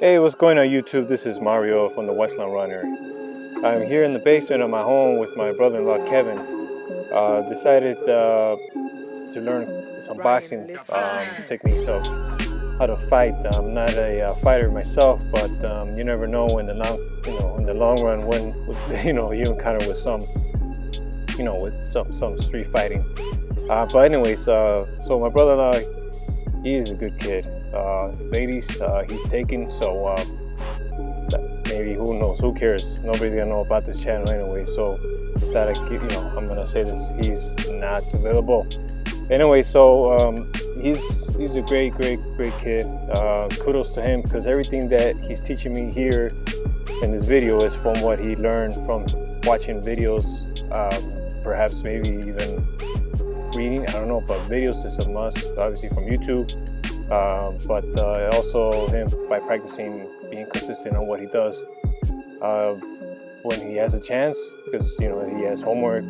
Hey, what's going on YouTube? This is Mario from the Westland Runner. I'm here in the basement of my home with my brother-in-law Kevin. Decided to learn some boxing techniques of how to fight. I'm not a fighter myself, but you never know in the long run when you encounter with some street fighting. But anyways, so my brother-in-law, he is a good kid. Ladies, he's taken, so maybe, who knows, who cares, nobody's gonna know about this channel anyway, so that I'm gonna say this, he's not available anyway. So he's a great kid. Kudos to him, because everything that he's teaching me here in this video is from what he learned from watching videos, perhaps maybe even reading, I don't know, but videos is a must, obviously from YouTube. But also him by practicing, being consistent on what he does when he has a chance, because he has homework.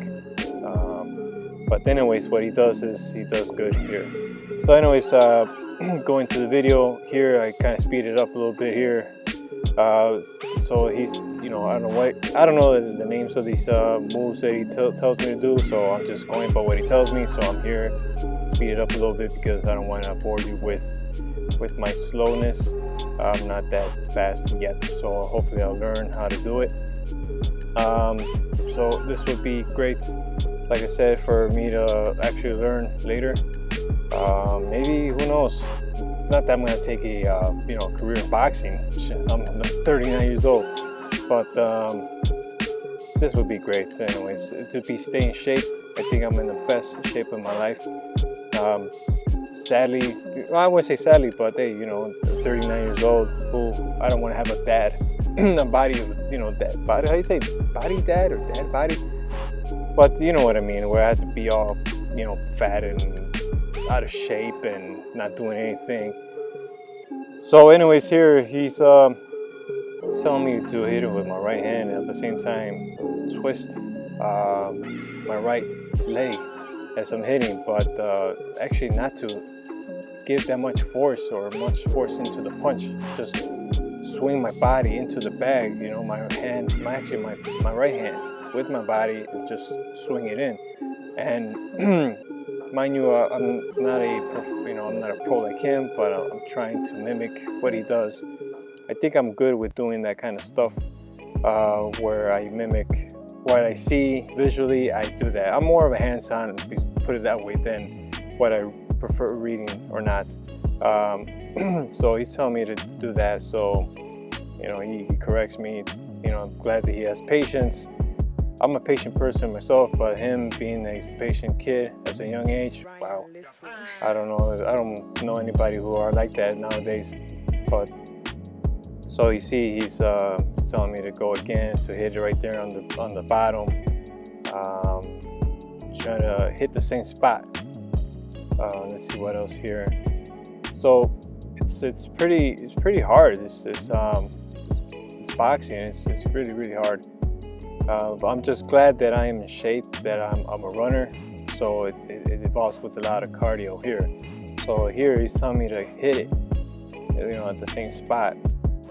But anyways, what he does is he does good here. So anyways, going to the video here, I kind of speed it up a little bit here. So he's, I don't know the names of these moves that he tells me to do, so I'm just going by what he tells me. So I'm here, speed it up a little bit because I don't want to bore you with my slowness. I'm not that fast yet, so hopefully I'll learn how to do it. So this would be great, like I said, for me to actually learn later. Maybe, who knows? Not that I'm gonna take a career in boxing. I'm 39 years old, but this would be great. Anyways, to stay in shape. I think I'm in the best shape of my life. Sadly, well, I wouldn't say sadly, but hey, 39 years old. Who, I don't want to have a dad, a body of dad body. How do you say, body dad or dad body? But you know what I mean. Where I have to be all fat and out of shape and not doing anything. So anyways, here he's telling me to hit it with my right hand, and at the same time twist my right leg as I'm hitting, but actually not to give that much force into the punch, just swing my body into the bag. My right hand with my body, just swing it in. And mind you, I'm not a pro like him, but I'm trying to mimic what he does. I think I'm good with doing that kind of stuff, where I mimic what I see visually. I do that. I'm more of a hands-on, put it that way, than what I prefer reading or not. So he's telling me to do that. So he corrects me. I'm glad that he has patience. I'm a patient person myself, but him being a patient kid at a young age, wow. I don't know anybody who are like that nowadays. But so you see, he's telling me to go again, to hit it right there on the bottom, trying to hit the same spot. Let's see what else here. So it's pretty hard. This boxing, it's really hard. But I'm just glad that I am in shape, that I'm a runner, so it involves with a lot of cardio here. So here he's telling me to hit it, at the same spot.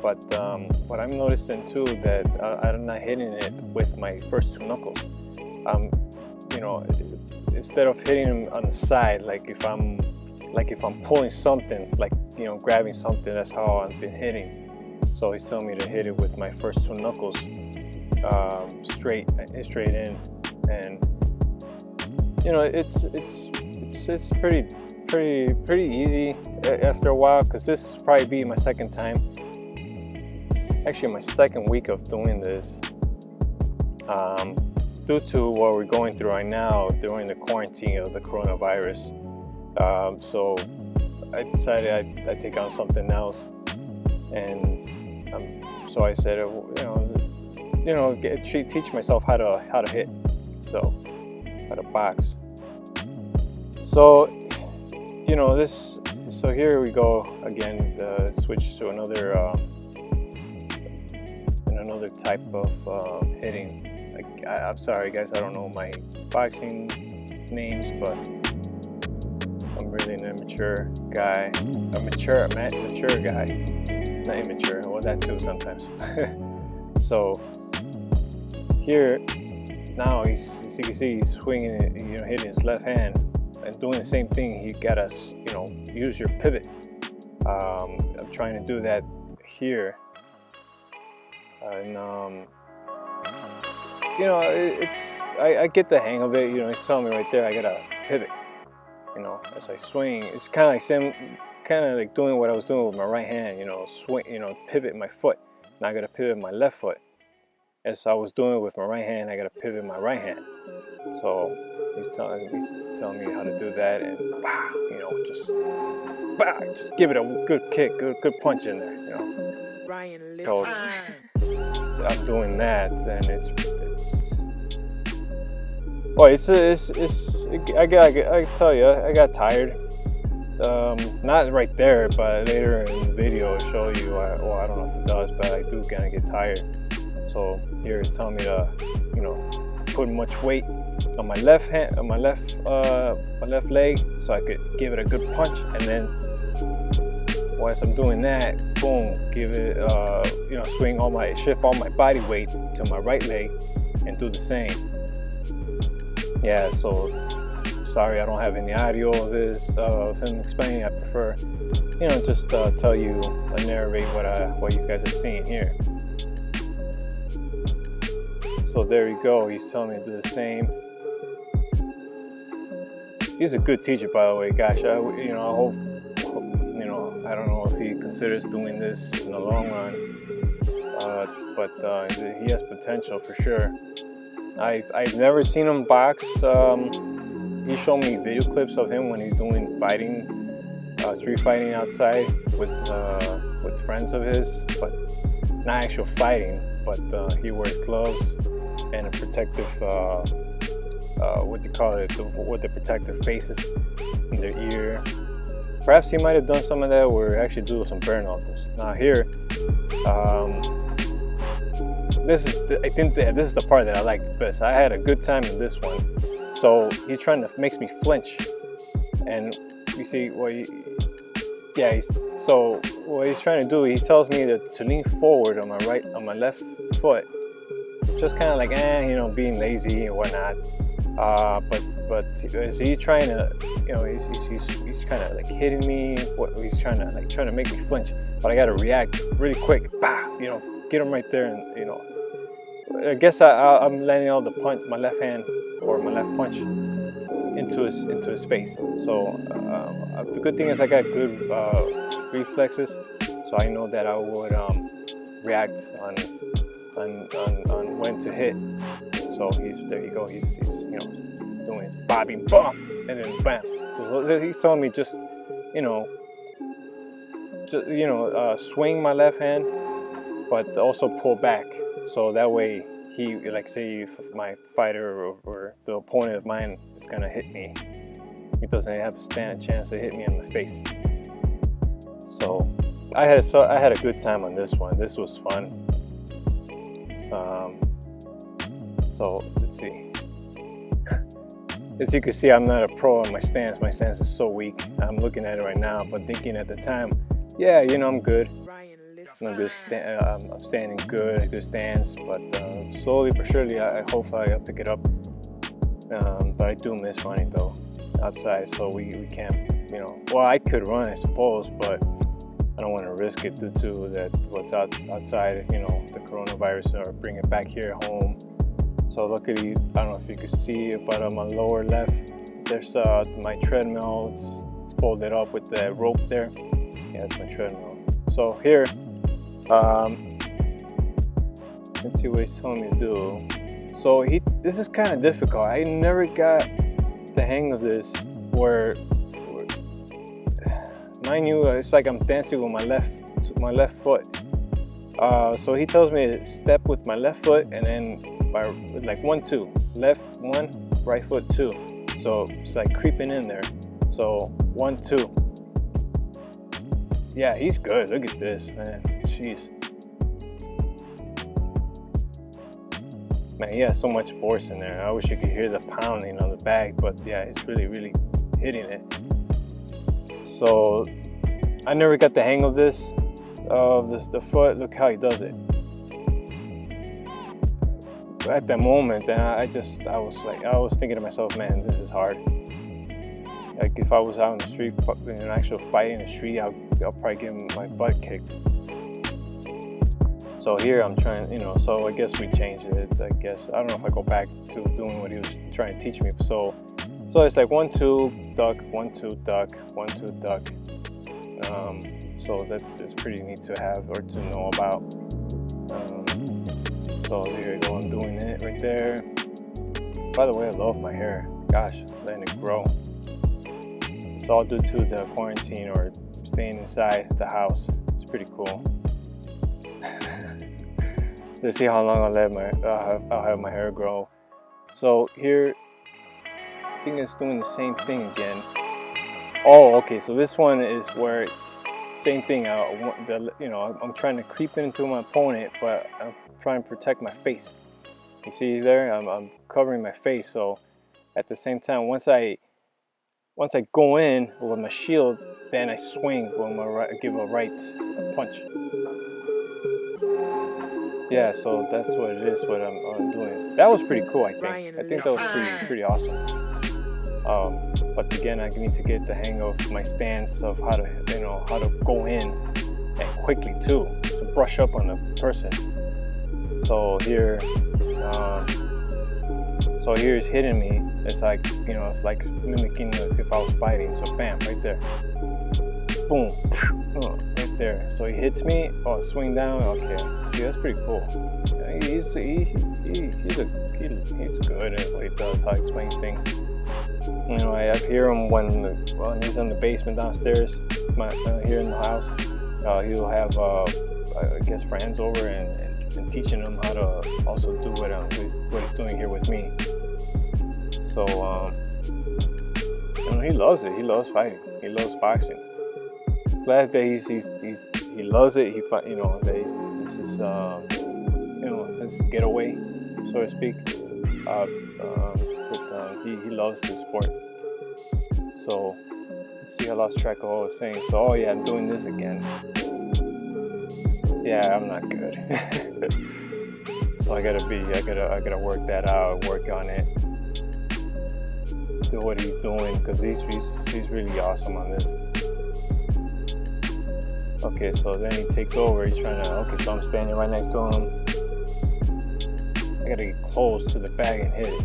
But what I'm noticing too, that I'm not hitting it with my first two knuckles. Instead of hitting him on the side, like if I'm pulling something, like grabbing something, that's how I've been hitting. So he's telling me to hit it with my first two knuckles. Straight in, and it's pretty easy after a while, because this will probably be my second time, actually my second week of doing this, due to what we're going through right now during the quarantine of the coronavirus. So I decided I'd take on something else, and so I said, teach myself how to hit, so how to box. So so here we go again, switch to another type of hitting. I'm sorry guys, I don't know my boxing names, but I'm really an immature guy. A mature guy, not immature. Well, that too sometimes. So here now, as you can see, he's swinging it, hitting his left hand and doing the same thing. He gotta, use your pivot. I'm trying to do that here, and I get the hang of it. He's telling me right there I gotta pivot. As I swing, it's kind of like doing what I was doing with my right hand. Swing, pivot my foot. Now I gotta pivot my left foot. As I was doing it with my right hand, I gotta pivot my right hand. So he's telling me how to do that, and just give it a good kick, good punch in there. Ryan, so I'm doing that, and it's I tell you, I got tired. Not right there, but later in the video it'll show you. I don't know if it does, but I do kind of get tired. So here it's telling me to, put much weight on my left hand, on my left leg, so I could give it a good punch. And then, once I'm doing that, boom, give it, shift all my body weight to my right leg, and do the same. Yeah. So sorry, I don't have any audio of this of him explaining. I prefer, just tell you, narrate what you guys are seeing here. So there you go. He's telling me to do the same. He's a good teacher, by the way. Gosh, I hope, I don't know if he considers doing this in the long run, but he has potential for sure. I've never seen him box. He showed me video clips of him when he's doing fighting, street fighting outside with friends of his, but not actual fighting. But he wears gloves and a protective, what do you call it, with the protective faces in their ear. Perhaps he might have done some of that, or actually do some bare knuckles. Now here, this is the part that I like the best. I had a good time in this one. So he's trying to makes me flinch, and you see what what he's trying to do. He tells me to lean forward on my left foot, just kind of like being lazy and whatnot. But is he trying to he's kind of like hitting me? He's trying to make me flinch, but I got to react really quick. Get him right there, and I guess I'm landing all the punch, my left hand or my left punch into his face. So the good thing is I got good reflexes, so I know that I would react on when to hit. So there you go. He's doing his bobbing bump, and then bam. So he's telling me just swing my left hand, but also pull back, so that way he, like, say if my fighter or the opponent of mine is gonna hit me, he doesn't have a chance to hit me in the face. So I had a good time on this one. This was fun. So let's see. As you can see, I'm not a pro on my stance. My stance is so weak. I'm looking at it right now, but thinking at the time, yeah, I'm good. I'm good. I'm standing good stance. But slowly but surely, hopefully I'll pick it up. But I do miss running though outside, so we can't. Well, I could run, I suppose, but I don't want to risk it due to that what's outside. The coronavirus, or bring it back here home. So luckily, I don't know if you can see it, but on my lower left, there's my treadmill. It's folded up with the rope there. Yeah, that's my treadmill. So here, let's see what he's telling me to do. So this is kind of difficult. I never got the hang of this. Where mind you, it's like I'm dancing with my left foot. So he tells me to step with my left foot, and then by like 1, 2, left 1, right foot 2. So it's like creeping in there. So 1, 2. Yeah, he's good. Look at this, man. Jeez. Man, he has so much force in there. I wish you could hear the pounding on the bag, but yeah, it's really, really hitting it. So I never got the hang of this, the foot. Look how he does it. At that moment, and I was thinking to myself, man, this is hard. Like if I was out in the street, in an actual fight in the street, I'll probably get my butt kicked. So here I'm trying, you know, so I guess we changed it. I guess, I don't know if I go back to doing what he was trying to teach me. So it's like 1, 2, duck, 1, 2, duck, 1, 2, duck. So that's pretty neat to have or to know about. So here you go, I'm doing it right there. By the way, I love my hair. Gosh, letting it grow. It's all due to the quarantine or staying inside the house. It's pretty cool. Let's see how long I'll have my hair grow. So here, I think it's doing the same thing again. Oh, okay. So this one is where same thing. I'm trying to creep into my opponent, but I'm trying to protect my face. You see there, I'm covering my face. So at the same time, once I go in with my shield, then I swing with my right, give a right punch. Yeah, so that's what it is. What I'm doing. That was pretty cool. I think that was pretty awesome. But again, I need to get the hang of my stance of how to go in and quickly too, to brush up on the person. So here he's hitting me. It's like, you know, it's like mimicking if I was fighting. So bam, right there, boom, right there. So he hits me. Oh, swing down. Okay, see, that's pretty cool. He's good at what he does. How he explains things. You know, I hear him when he's in the basement downstairs, here in the house. He'll have, I guess, friends over and teaching him how to also do what he's doing here with me. So, you know, he loves it. He loves fighting. He loves boxing. Glad that he loves it. You know, that this is you know, his getaway, so to speak. He loves the sport. So let's see, I lost track of what I was saying. So oh yeah, I'm doing this again. Yeah, I'm not good. So I gotta work that out, work on it, do what he's doing, because he's really awesome on this. Okay, so then he takes over. He's trying to. Okay, so I'm standing right next to him. I gotta get close to the bag and hit it.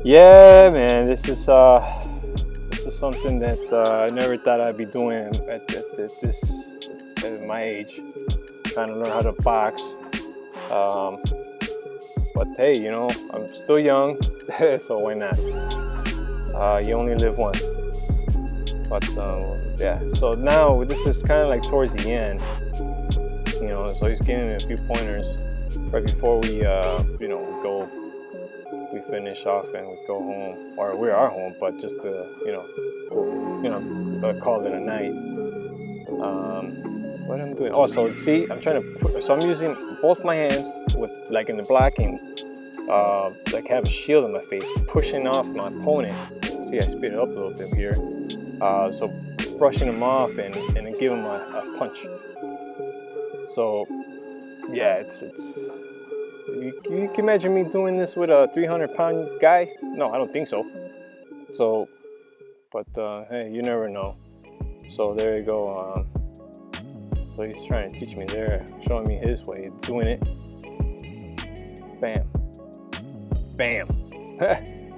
Yeah, man, this is something that I never thought I'd be doing at my age, trying to learn how to box. But hey, you know, I'm still young, so why not? You only live once. But yeah, so now this is kind of like towards the end, you know. So he's giving me a few pointers right before we, you know, we finish off and we go home, or we are home, but just to, call it a night. What I'm doing? Oh, so see, I'm trying to. So I'm using both my hands with, like in the blocking, like have a shield on my face, pushing off my opponent. See, I speed it up a little bit here. So brushing him off and then give him a punch. So yeah, it's you can imagine me doing this with a 300-pound guy? No, I don't think so. So, but hey, you never know. So there you go. So he's trying to teach me there, showing me his way, doing it. Bam, bam.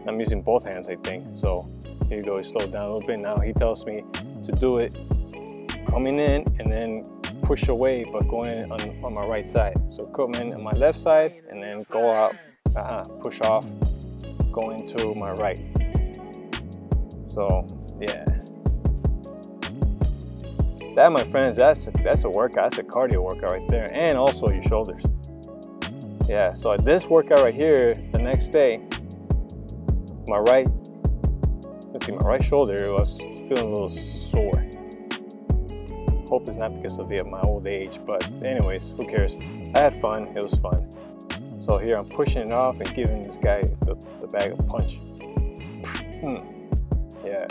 I'm using both hands, I think. So here you go. He slowed down a little bit. Now he tells me to do it, coming in and then push away, but going on my right side. So come in on my left side and then go out, push off, going to my right. So yeah, that, my friends, that's a workout. That's a cardio workout right there, and also your shoulders. Yeah. So this workout right here, the next day, my right shoulder was feeling a little sore. Hope it's not because of my old age, but anyways, who cares? I had fun. It was fun. So here I'm pushing it off and giving this guy the bag of punch. Yeah.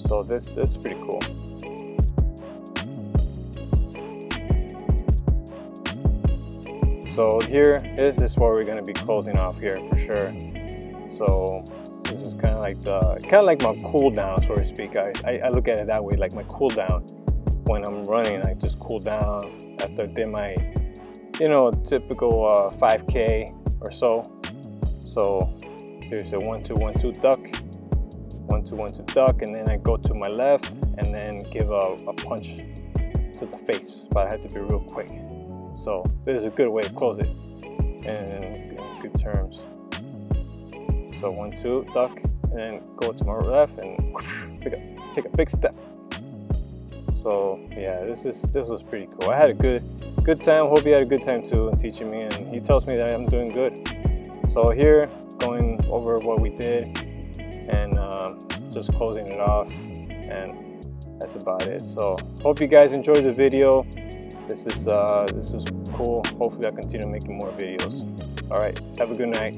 So this is pretty cool. So here, this is where we're gonna be closing off here for sure. So this is kind of like my cool down, so to speak. I look at it that way, like my cool down. When I'm running, I just cool down after I did my, typical 5K or so. So seriously, 1 2 1 2 duck, 1 2 1 2 duck, and then I go to my left and then give a punch to the face. But I had to be real quick. So this is a good way to close it in good terms. So 1 2 duck, and then go to my left and take a big step. So yeah, this was pretty cool. I had a good time. Hope you had a good time too in teaching me, and he tells me that I'm doing good. So here, going over what we did and just closing it off, and that's about it. So hope you guys enjoyed the video. This is cool. Hopefully I continue making more videos. All right, have a good night.